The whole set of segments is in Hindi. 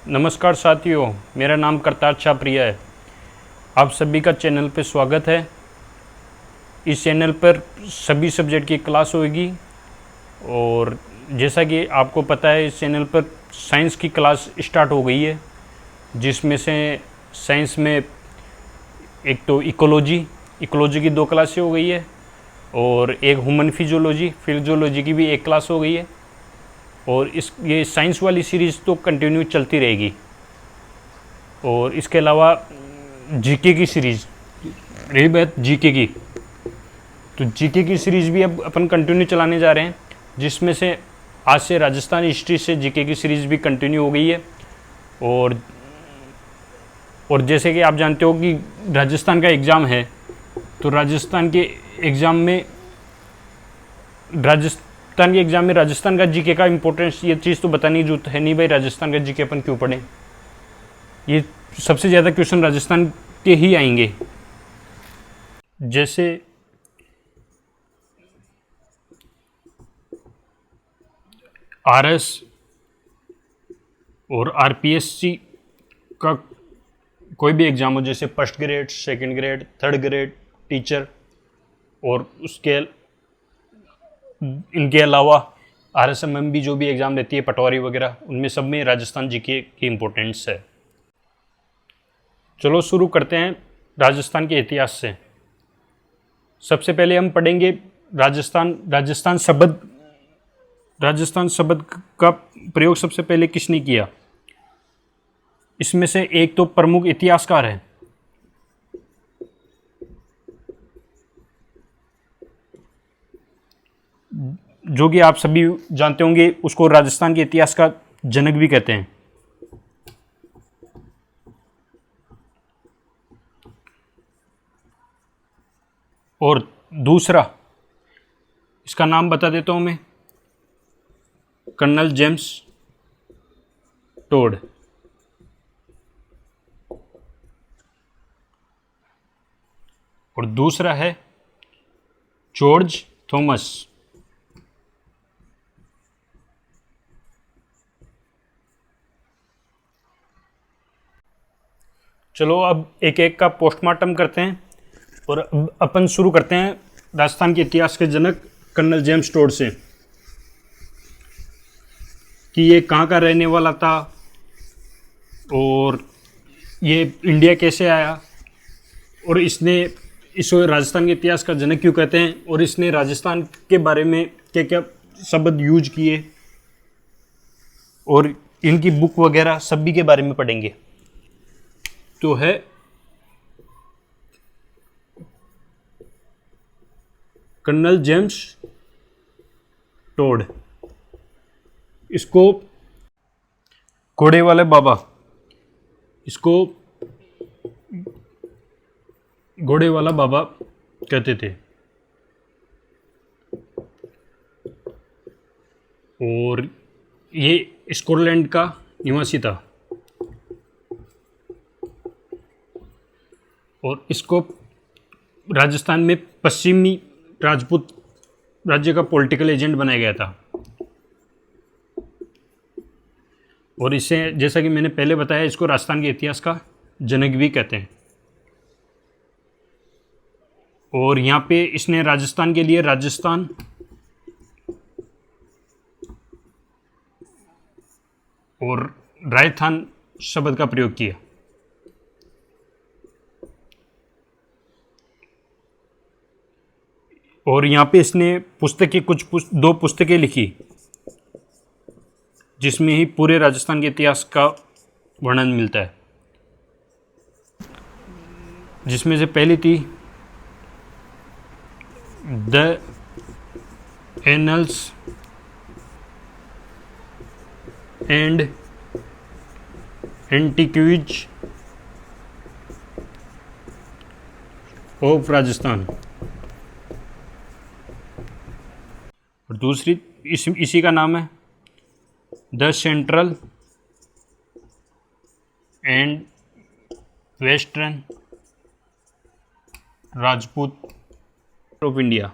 नमस्कार साथियों, मेरा नाम करतार शाह प्रिया है। आप सभी का चैनल पे स्वागत है। इस चैनल पर सभी सब्जेक्ट की क्लास होगी और जैसा कि आपको पता है इस चैनल पर साइंस की क्लास स्टार्ट हो गई है, जिसमें से साइंस में एक तो इकोलॉजी की 2 क्लासें हो गई है और एक ह्यूमन फिजियोलॉजी की भी एक क्लास हो गई है। और ये साइंस वाली सीरीज़ तो कंटिन्यू चलती रहेगी। और इसके अलावा जीके की सीरीज़ रही बात जीके की, तो जीके की सीरीज़ भी अब अपन कंटिन्यू चलाने जा रहे हैं, जिसमें से आज से राजस्थान हिस्ट्री से जीके की सीरीज़ भी कंटिन्यू हो गई है। और जैसे कि आप जानते हो कि राजस्थान का एग्ज़ाम है, तो राजस्थान के एग्ज़ाम में राजस्थान का जीके का इम्पोर्टेंस, ये चीज़ तो बताने की जरूरत है नहीं भाई, राजस्थान का जीके अपन क्यों पढ़ें। ये सबसे ज़्यादा क्वेश्चन राजस्थान के ही आएंगे। जैसे आरएस और आरपीएससी का कोई भी एग्ज़ाम हो, जैसे first grade, second grade, third grade teacher, और इनके अलावा आरएसएमएम भी जो भी एग्ज़ाम देती है, पटवारी वगैरह, उनमें सब में राजस्थान जीके की इम्पोर्टेंस है। चलो शुरू करते हैं राजस्थान के इतिहास से। सबसे पहले हम पढ़ेंगे राजस्थान शब्द का प्रयोग सबसे पहले किसने किया। इसमें से एक तो प्रमुख इतिहासकार है, जो कि आप सभी जानते होंगे, उसको राजस्थान के इतिहास का जनक भी कहते हैं। और दूसरा, इसका नाम बता देता हूं मैं, कर्नल जेम्स टोड। और दूसरा है जॉर्ज थॉमस। चलो अब एक एक का पोस्टमार्टम करते हैं और अब अपन शुरू करते हैं राजस्थान के इतिहास के जनक कर्नल जेम्स टोड से, कि ये कहाँ का रहने वाला था और ये इंडिया कैसे आया, और इसको राजस्थान के इतिहास का जनक क्यों कहते हैं, और इसने राजस्थान के बारे में क्या क्या शब्द यूज किए, और इनकी बुक वगैरह सभी के बारे में पढ़ेंगे। तो है कर्नल जेम्स टोड। इसको घोड़े वाले बाबा इसको घोड़े वाला बाबा कहते थे। और ये स्कॉटलैंड का निवासी था, और इसको राजस्थान में पश्चिमी राजपूत राज्य का पॉलिटिकल एजेंट बनाया गया था। और इसे, जैसा कि मैंने पहले बताया, इसको राजस्थान के इतिहास का जनक भी कहते हैं। और यहाँ पे इसने राजस्थान के लिए राजस्थान और राजस्थान शब्द का प्रयोग किया। और यहाँ पे इसने दो पुस्तकें लिखी, जिसमें ही पूरे राजस्थान के इतिहास का वर्णन मिलता है। जिसमें से पहली थी the annuls and antiquities of Rajasthan, और दूसरी इसी का नाम है the central and western Rajput of India.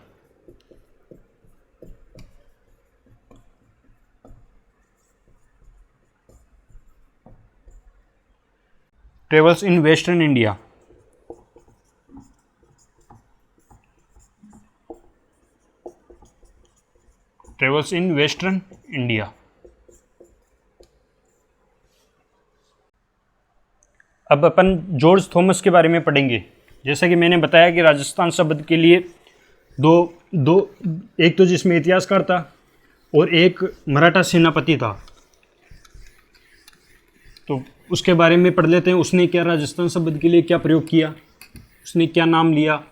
Travels in western India. Travels in western India. अब अपन जॉर्ज थॉमस के बारे में पढ़ेंगे। जैसा कि मैंने बताया कि राजस्थान शब्द के लिए दो दो एक तो जिसमें इतिहासकार था और एक मराठा सेनापति था, तो उसके बारे में पढ़ लेते हैं। उसने क्या राजस्थान शब्द के लिए क्या प्रयोग किया, उसने क्या नाम लिया।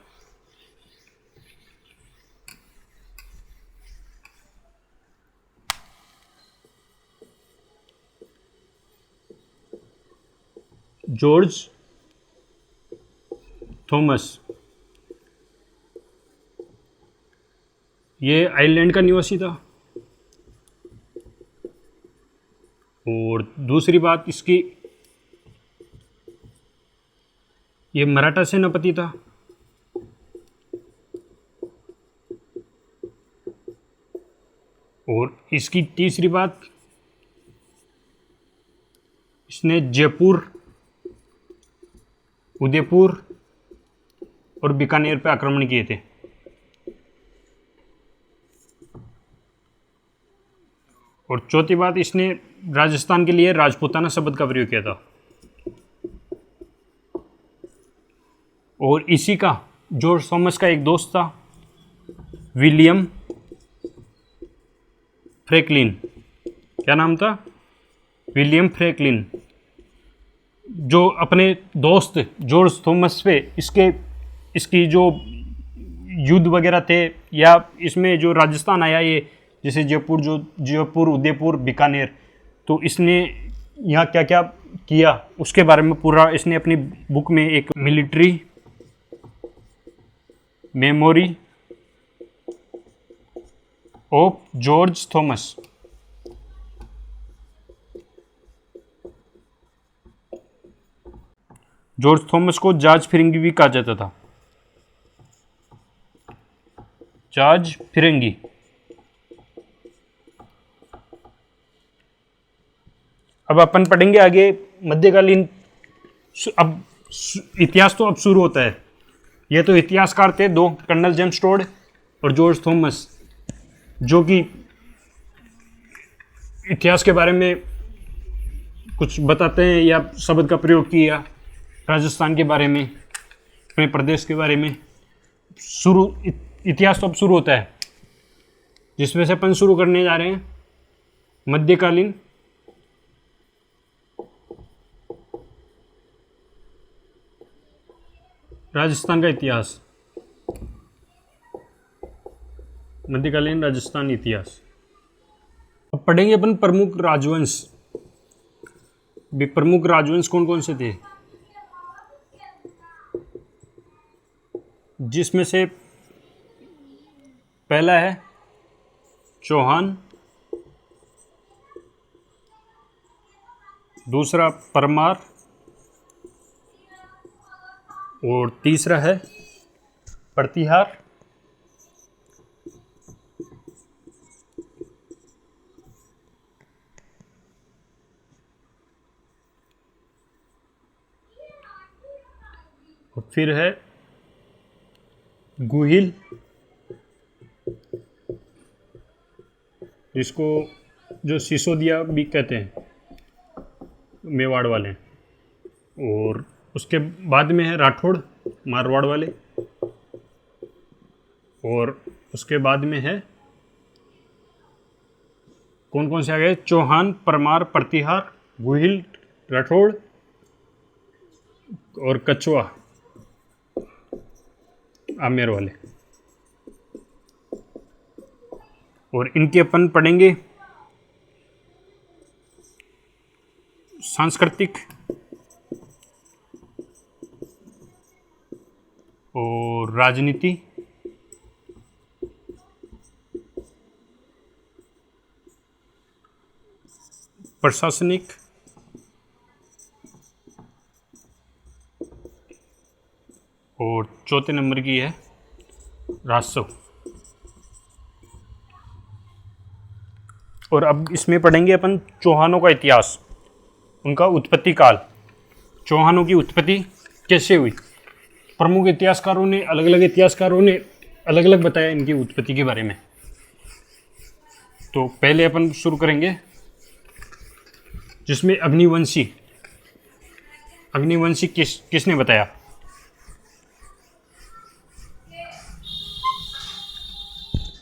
जॉर्ज थॉमस ये आयरलैंड का निवासी था। और दूसरी बात इसकी, ये मराठा सेनापति था। और इसकी तीसरी बात, इसने जयपुर, उदयपुर और बीकानेर पर आक्रमण किए थे। और चौथी बात, इसने राजस्थान के लिए राजपूताना शब्द का प्रयोग किया था। और इसी का जॉर्ज थॉमस का एक दोस्त था, विलियम फ्रैंकलिन। क्या नाम था? विलियम फ्रैंकलिन, जो अपने दोस्त जॉर्ज थॉमस पे इसकी जो युद्ध वगैरह थे, या इसमें जो राजस्थान आया ये, जैसे जयपुर, उदयपुर, बीकानेर, तो इसने यहाँ क्या क्या किया उसके बारे में पूरा इसने अपनी बुक में एक military memory of George Thomas. George Thomas को जॉर्ज फिरंगी भी कहा जाता था। जॉर्ज फिरंगी। अब अपन पढ़ेंगे आगे मध्यकालीन। अब इतिहास तो अब शुरू होता है। ये तो इतिहासकार थे दो, कर्नल जेम्स टोड और जॉर्ज थॉमस, जो कि इतिहास के बारे में कुछ बताते हैं या शब्द का प्रयोग किया राजस्थान के बारे में, अपने प्रदेश के बारे में। इतिहास तो अब शुरू होता है, जिसमें से अपन शुरू करने जा रहे हैं मध्यकालीन राजस्थान का इतिहास। मध्यकालीन राजस्थान इतिहास। अब पढ़ेंगे अपन प्रमुख राजवंश। प्रमुख राजवंश कौन कौन से थे, जिसमें से पहला है चौहान, दूसरा परमार और तीसरा है प्रतिहार। और फिर है गुहिल, जिसको जो सिसोदिया भी कहते हैं, मेवाड़ वाले। और उसके बाद में है राठौड़, मारवाड़ वाले। और उसके बाद में है कौन कौन से आ गए? चौहान, परमार, प्रतिहार, गुहिल, राठौड़ और कछुआ, आमेर वाले। और इनके अपन पढ़ेंगे सांस्कृतिक और राजनीति, प्रशासनिक और चौथे नंबर की है राजस्व। और अब इसमें पढ़ेंगे अपन चौहानों का इतिहास, उनका उत्पत्ति काल। चौहानों की उत्पत्ति कैसे हुई। प्रमुख इतिहासकारों ने अलग अलग बताया इनकी उत्पत्ति के बारे में। तो पहले अपन शुरू करेंगे जिसमें अग्निवंशी किसने बताया।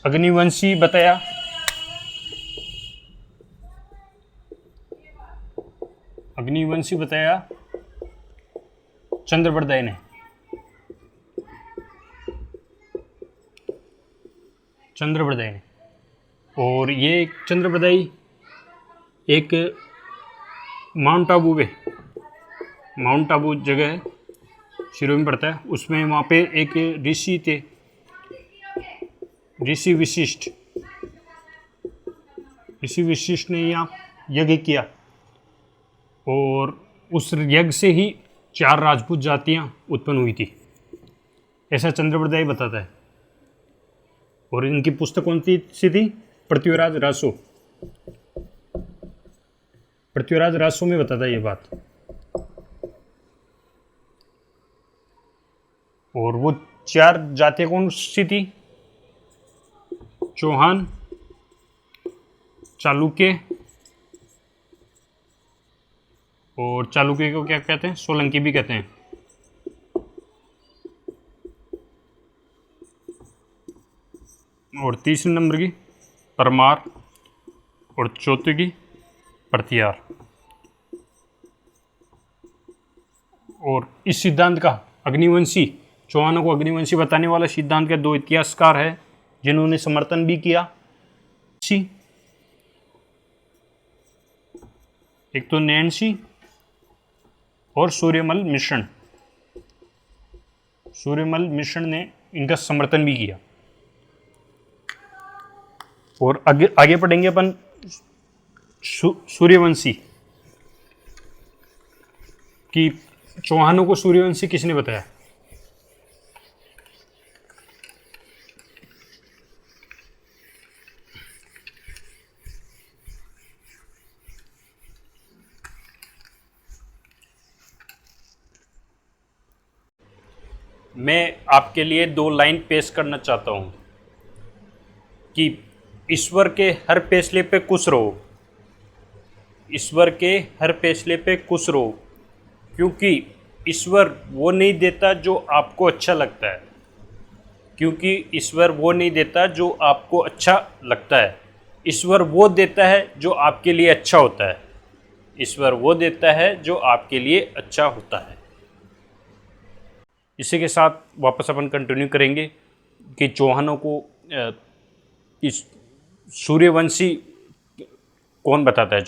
अग्निवंशी बताया चंद्रप्रदाय ने। और ये चंद्रप्रदाय एक माउंट आबू जगह है, शुरू में पड़ता है। उसमें वहाँ पे एक ऋषि थे, ऋषि वशिष्ठ ने यहाँ यज्ञ किया और उस यज्ञ से ही 4 राजपूत जातियाँ उत्पन्न हुई थी, ऐसा चंद्रप्रदाय बताता है। और इनकी पुस्तक कौन सी थी? पृथ्वीराज रासो में बताता है ये बात। और वो 4 जातियाँ कौन सी थी? चौहान, चालुक्य, और चालुक्य को क्या कहते हैं? सोलंकी भी कहते हैं। और तीसरे नंबर की परमार, और चौथे की प्रतिहार। और इस सिद्धांत का चौहानों को अग्निवंशी बताने वाला सिद्धांत के 2 इतिहासकार हैं जिन्होंने समर्थन भी किया। एक तो नैन्सी और सूर्यमल मिश्रण ने इनका समर्थन भी किया। और आगे पढ़ेंगे अपन सूर्यवंशी कि चौहानों को सूर्यवंशी किसने बताया। मैं आपके लिए 2 लाइन पेश करना चाहता हूं कि ईश्वर के हर फैसले पे खुश रहो, क्योंकि ईश्वर वो नहीं देता जो आपको अच्छा लगता है, ईश्वर वो देता है जो आपके लिए अच्छा होता है। इसी के साथ वापस अपन कंटिन्यू करेंगे कि चौहानों को इस सूर्यवंशी कौन बताता है।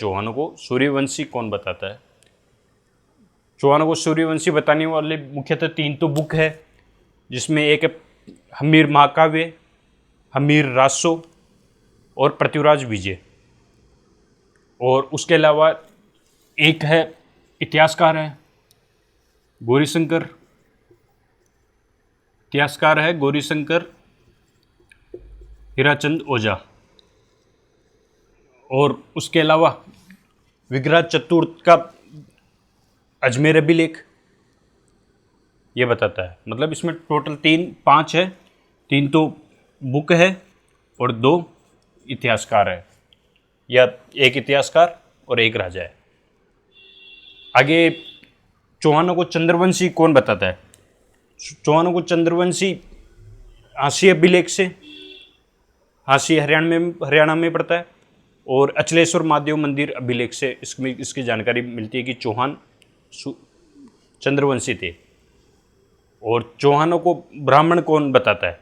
चौहानों को सूर्यवंशी बताने वाले मुख्यतः 3 तो बुक है, जिसमें एक है हम्मीर महाकाव्य, हम्मीर रासो और पृथ्वीराज विजय। और उसके अलावा एक है इतिहासकार है गौरीशंकर हीराचंद ओझा। और उसके अलावा विग्रह चतुर्थ का अजमेर अभिलेख ये बताता है। मतलब इसमें टोटल 5 है, 3 तो बुक है और 2 इतिहासकार है, या एक इतिहासकार और एक राजा है। आगे चौहानों को चंद्रवंशी कौन बताता है। चौहानों को चंद्रवंशी हांसी अभिलेख से, हांसी हरियाणा में पड़ता है, और अचलेश्वर महादेव मंदिर अभिलेख से इसकी जानकारी मिलती है कि चौहान चंद्रवंशी थे। और चौहानों को ब्राह्मण कौन बताता है,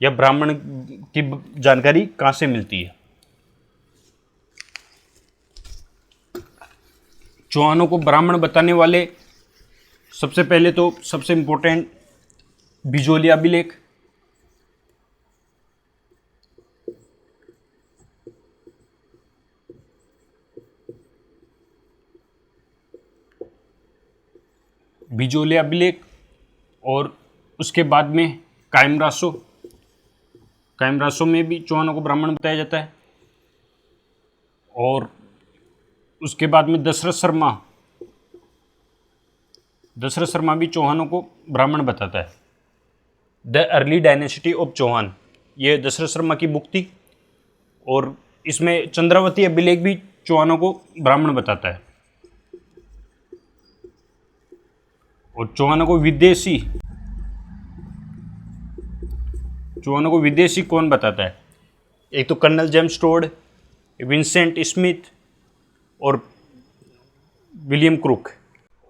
या ब्राह्मण की जानकारी कहाँ से मिलती है। चौहानों को ब्राह्मण बताने वाले सबसे पहले तो सबसे इंपॉर्टेंट बिजोली अभिलेख, और उसके बाद में कायम रासो में भी चौहानों को ब्राह्मण बताया जाता है। और उसके बाद में दशरथ शर्मा दशरथ शर्मा भी चौहानों को ब्राह्मण बताता है। The early dynasty of Chauhan, ये दशरथ शर्मा की बुक थी और इसमें चंद्रावती अभिलेख भी चौहानों को ब्राह्मण बताता है। और चौहानों को विदेशी कौन बताता है? एक तो colonel James Tod, Vincent Smith और विलियम क्रूक।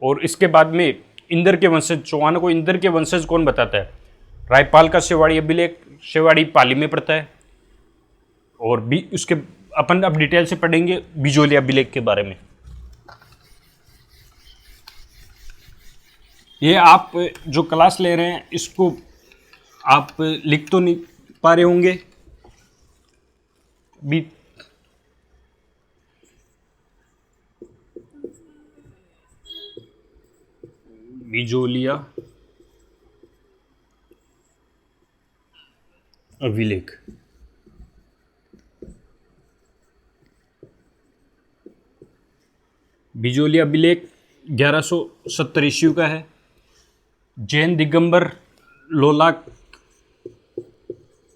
और इसके बाद में इंदर के वंशज, चौहानों को इंदर के वंशज कौन बताता है? रायपाल का शेवाड़ी अभिलेख, शेवाड़ी पाली में पड़ता है। और भी उसके अपन अब डिटेल से पढ़ेंगे बिजोली अभिलेख के बारे में। ये आप जो क्लास ले रहे हैं इसको आप लिख तो नहीं पा रहे होंगे भी। बिजोलिया अभिलेख, बिजोलिया अभिलेख 1170 ईस्वी का है। जैन दिगंबर लोलाक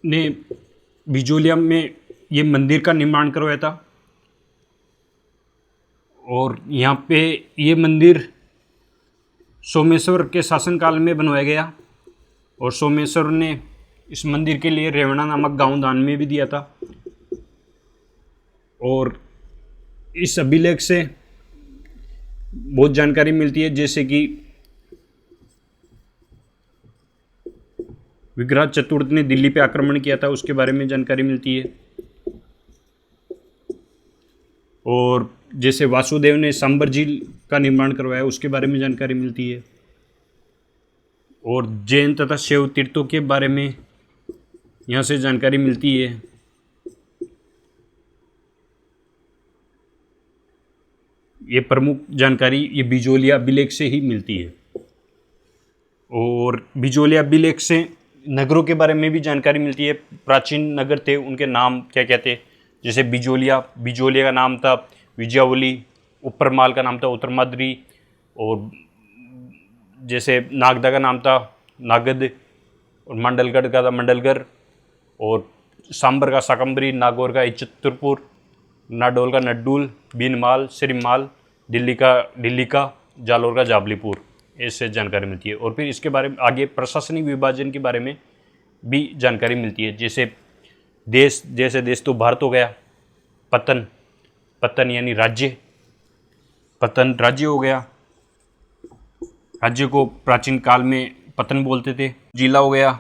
ने बिजोलिया में ये मंदिर का निर्माण करवाया था। और यहाँ पे ये मंदिर सोमेश्वर के शासनकाल में बनवाया गया और सोमेश्वर ने इस मंदिर के लिए रेवणा नामक गांव दान में भी दिया था। और इस अभिलेख से बहुत जानकारी मिलती है, जैसे कि विग्रह चतुर्थ ने दिल्ली पे आक्रमण किया था, उसके बारे में जानकारी मिलती है। और जैसे वासुदेव ने सांबर झील का निर्माण करवाया, उसके बारे में जानकारी मिलती है। और जैन तथा शैव तीर्थों के बारे में यहाँ से जानकारी मिलती है। ये प्रमुख जानकारी ये बिजोलिया अभिलेख से ही मिलती है। और बिजोलिया अभिलेख से नगरों के बारे में भी जानकारी मिलती है। प्राचीन नगर थे, उनके नाम क्या क्या थे? जैसे बिजोलिया का नाम था विजयावली, उपरमाल का नाम था उत्तरमाद्री, और जैसे नागदा का नाम था नागद, और मंडलगढ़ का था मंडलगढ़, और सांबर का साकंबरी, नागौर का चित्रपुर, नाडोल का नड्डूल, बीनमाल सिरिमाल, दिल्ली का जालोर का जाबलीपुर, इससे जानकारी मिलती है। और फिर इसके बारे में आगे प्रशासनिक विभाजन के बारे में भी जानकारी मिलती है। जैसे देश तो भारत हो गया, पतन यानी राज्य, पतन राज्य हो गया। राज्य को प्राचीन काल में पतन बोलते थे। जिला हो गया,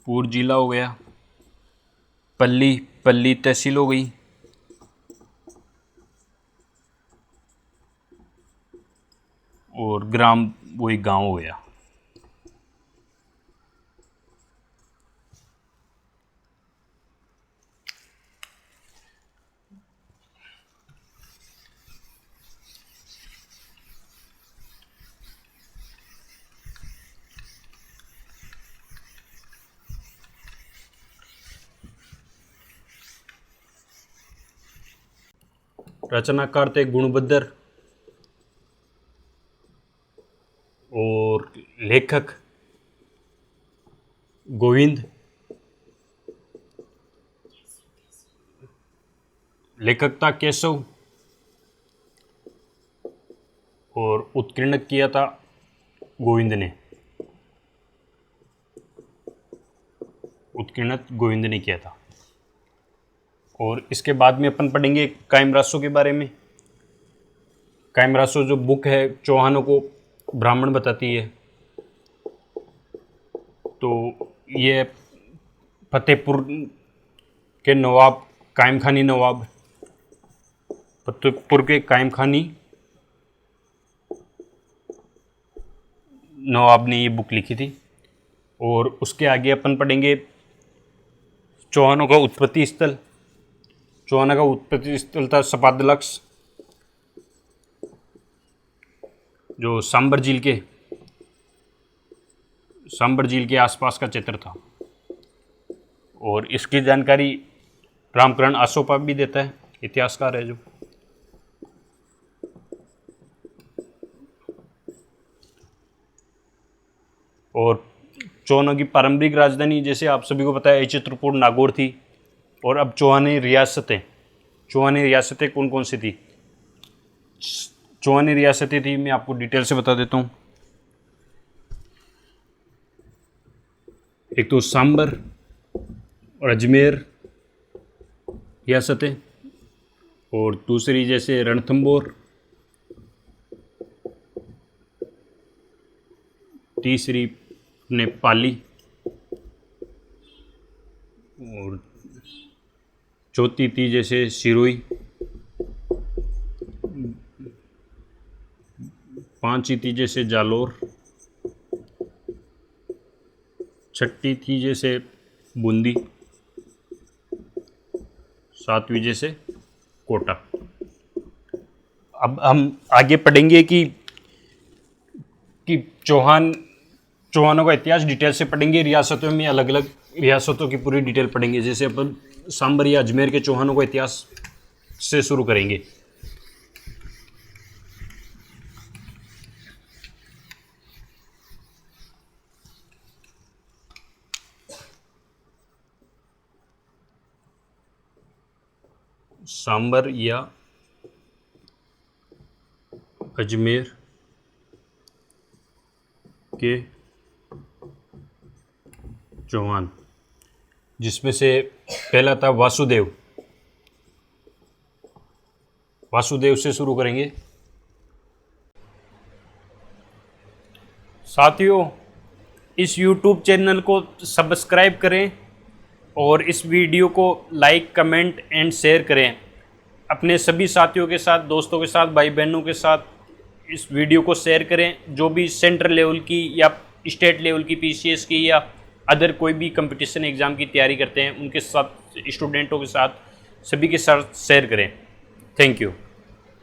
पूर्व जिला हो गया। पल्ली तहसील हो गई। और ग्राम वही गांव हो गया। रचनाकार थे गुणभद्र और लेखक गोविंद। लेखक था केशव और उत्कीर्णक किया था गोविंद ने। उत्कीर्णक गोविंद ने किया था। और इसके बाद में अपन पढ़ेंगे कायम रासो के बारे में। कायम रासो जो बुक है चौहानों को ब्राह्मण बताती है। तो ये फतेहपुर के नवाब कायम खानी नवाब, फतेहपुर के कायम खानी नवाब ने ये बुक लिखी थी। और उसके आगे अपन पढ़ेंगे चौहानों का उत्पत्ति स्थल। चौहानों का उत्पत्ति स्थल था सपादलक्स, जो सांबर झील के आसपास का क्षेत्र था। और इसकी जानकारी रामकरण आसोपा भी देता है, इतिहासकार है जो। और चौहानों की पारंपरिक राजधानी जैसे आप सभी को पता है चित्रकूट नागौर थी। और अब चौहानी रियासतें कौन कौन सी थी? चौहानी रियासतें थी, मैं आपको डिटेल से बता देता हूँ। एक तो सांबर और अजमेर रियासतें, और दूसरी जैसे रणथंबोर, तीसरी नेपाली, और चौथी थी जैसे सिरोही, पांचवी थी जैसे जालोर, छठी थी जैसे बूंदी, सातवीं जैसे कोटा। अब हम आगे पढ़ेंगे कि चौहानों का इतिहास डिटेल से पढ़ेंगे। रियासतों में अलग अलग रियासतों की पूरी डिटेल पढ़ेंगे। जैसे अपन सांबर या अजमेर के चौहानों का इतिहास से शुरू करेंगे। सांबर या अजमेर के चौहान, जिसमें से पहला था वासुदेव से शुरू करेंगे। साथियों, इस YouTube चैनल को सब्सक्राइब करें और इस वीडियो को लाइक, कमेंट एंड शेयर करें। अपने सभी साथियों के साथ, दोस्तों के साथ, भाई बहनों के साथ इस वीडियो को शेयर करें। जो भी सेंट्रल लेवल की या स्टेट लेवल की PCS की या अदर कोई भी कंपटीशन एग्ज़ाम की तैयारी करते हैं, उनके साथ, स्टूडेंटों के साथ, सभी के साथ शेयर करें। Thank you.